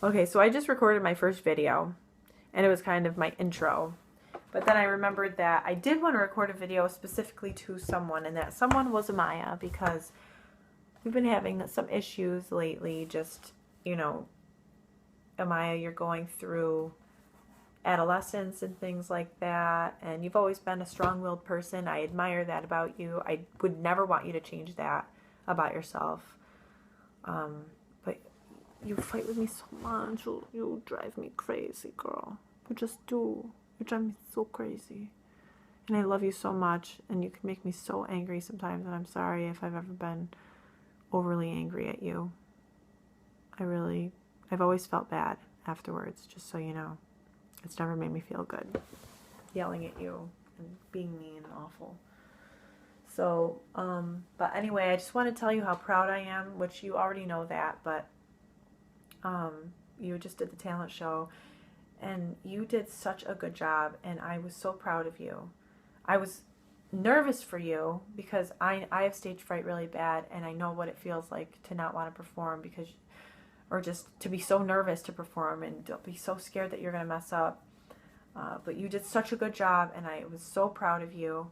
Okay, so I just recorded my first video, and it was kind of my intro. But then I remembered that I did want to record a video specifically to someone, and that someone was Amiya, because we've been having some issues lately. Just, Amiya, you're going through adolescence and things like that, and you've always been a strong-willed person. I admire that about you. I would never want you to change that about yourself. But you fight with me so much. You drive me crazy, girl. You just do. You drive me so crazy. And I love you so much, and you can make me so angry sometimes, and I'm sorry if I've ever been overly angry at you. I've always felt bad afterwards, just so you know. It's never made me feel good, yelling at you and being mean and awful. So, but anyway, I just want to tell you how proud I am, which you already know that, but you just did the talent show, and you did such a good job, and I was so proud of you. I was nervous for you because I have stage fright really bad, and I know what it feels like to not want to perform or just to be so nervous to perform and be so scared that you're going to mess up. But you did such a good job, and I was so proud of you.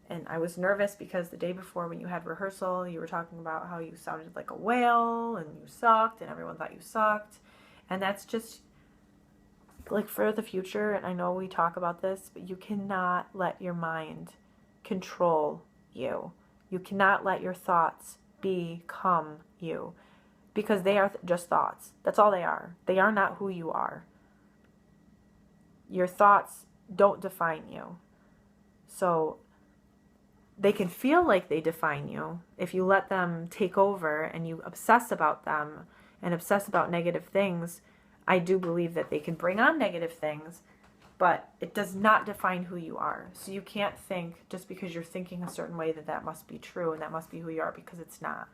And I was nervous because the day before when you had rehearsal, you were talking about how you sounded like a whale and you sucked and everyone thought you sucked. And that's just like for the future, and I know we talk about this, but you cannot let your mind control you. You cannot let your thoughts become you, because they are just thoughts. That's all they are. They are not who you are. Your thoughts don't define you. So they can feel like they define you if you let them take over and you obsess about them and obsess about negative things. I do believe that they can bring on negative things, but it does not define who you are. So you can't think just because you're thinking a certain way that must be true and that must be who you are, because it's not.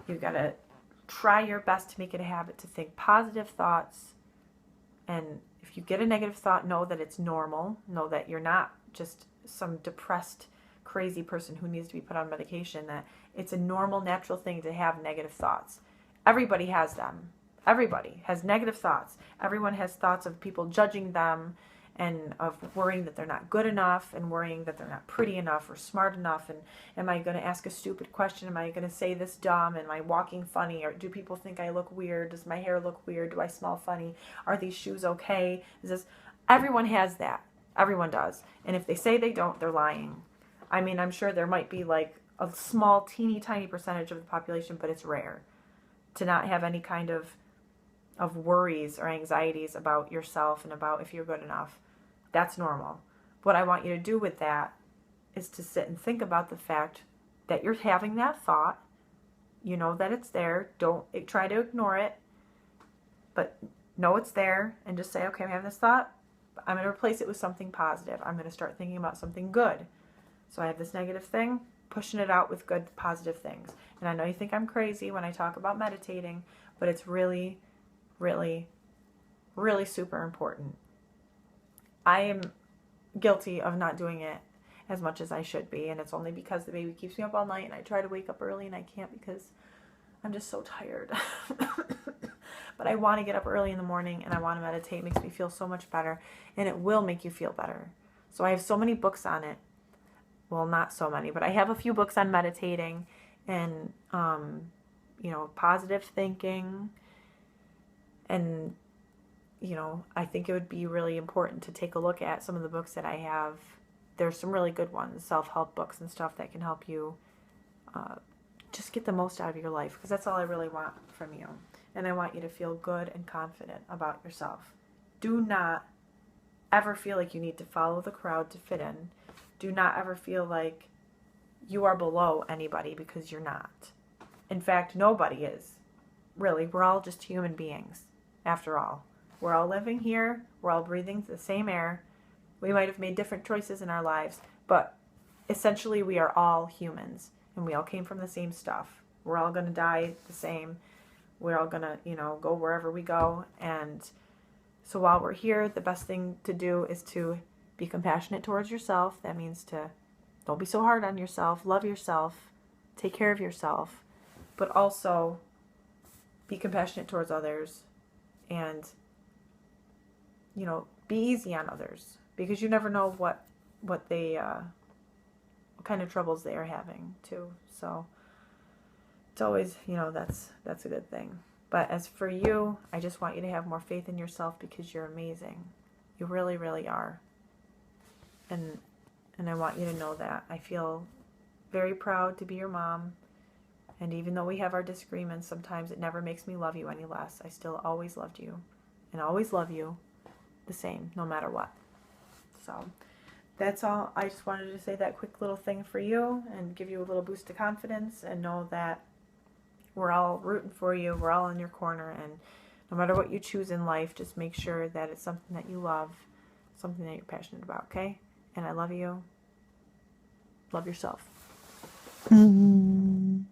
You've got to try your best to make it a habit to think positive thoughts. And if you get a negative thought, know that it's normal. Know that you're not just some depressed, crazy person who needs to be put on medication. That it's a normal, natural thing to have negative thoughts. Everybody has them. Everybody has negative thoughts. Everyone has thoughts of people judging them, and of worrying that they're not good enough, and worrying that they're not pretty enough or smart enough, and am I going to ask a stupid question? Am I going to say this dumb? Am I walking funny? Or do people think I look weird? Does my hair look weird? Do I smell funny? Are these shoes okay? Everyone has that. Everyone does. And if they say they don't, they're lying. I mean, I'm sure there might be like a small, teeny tiny percentage of the population, but it's rare to not have any kind of worries or anxieties about yourself and about if you're good enough. That's normal. What I want you to do with that is to sit and think about the fact that you're having that thought. You know that it's there. Don't try to ignore it, but know it's there, and just say, okay, I'm having this thought. I'm going to replace it with something positive. I'm going to start thinking about something good. So I have this negative thing, pushing it out with good, positive things. And I know you think I'm crazy when I talk about meditating, but it's really, really, really super important. I am guilty of not doing it as much as I should be, and it's only because the baby keeps me up all night, and I try to wake up early and I can't because I'm just so tired. But I want to get up early in the morning, and I want to meditate. It makes me feel so much better, and it will make you feel better. So I have so many books on it. Well, not so many, but I have a few books on meditating and positive thinking. And I think it would be really important to take a look at some of the books that I have. There's some really good ones, self-help books and stuff that can help you just get the most out of your life, because that's all I really want from you. And I want you to feel good and confident about yourself. Do not ever feel like you need to follow the crowd to fit in. Do not ever feel like you are below anybody, because you're not. In fact, nobody is. Really, we're all just human beings, after all. We're all living here. We're all breathing the same air. We might have made different choices in our lives, but essentially we are all humans, and we all came from the same stuff. We're all going to die the same. We're all going to, go wherever we go. And so while we're here, the best thing to do is to be compassionate towards yourself. That means to don't be so hard on yourself. Love yourself. Take care of yourself. But also be compassionate towards others, and, you know, be easy on others, because you never know what they, what kind of troubles they are having too. So it's always, you know, that's a good thing. But as for you, I just want you to have more faith in yourself, because you're amazing. You really, really are. And I want you to know that. I feel very proud to be your mom. And even though we have our disagreements, sometimes it never makes me love you any less. I still always loved you and always love you the same, no matter what. So that's all. I just wanted to say that quick little thing for you and give you a little boost of confidence, and know that we're all rooting for you. We're all in your corner. And no matter what you choose in life, just make sure that it's something that you love, something that you're passionate about, okay? And I love you. Love yourself.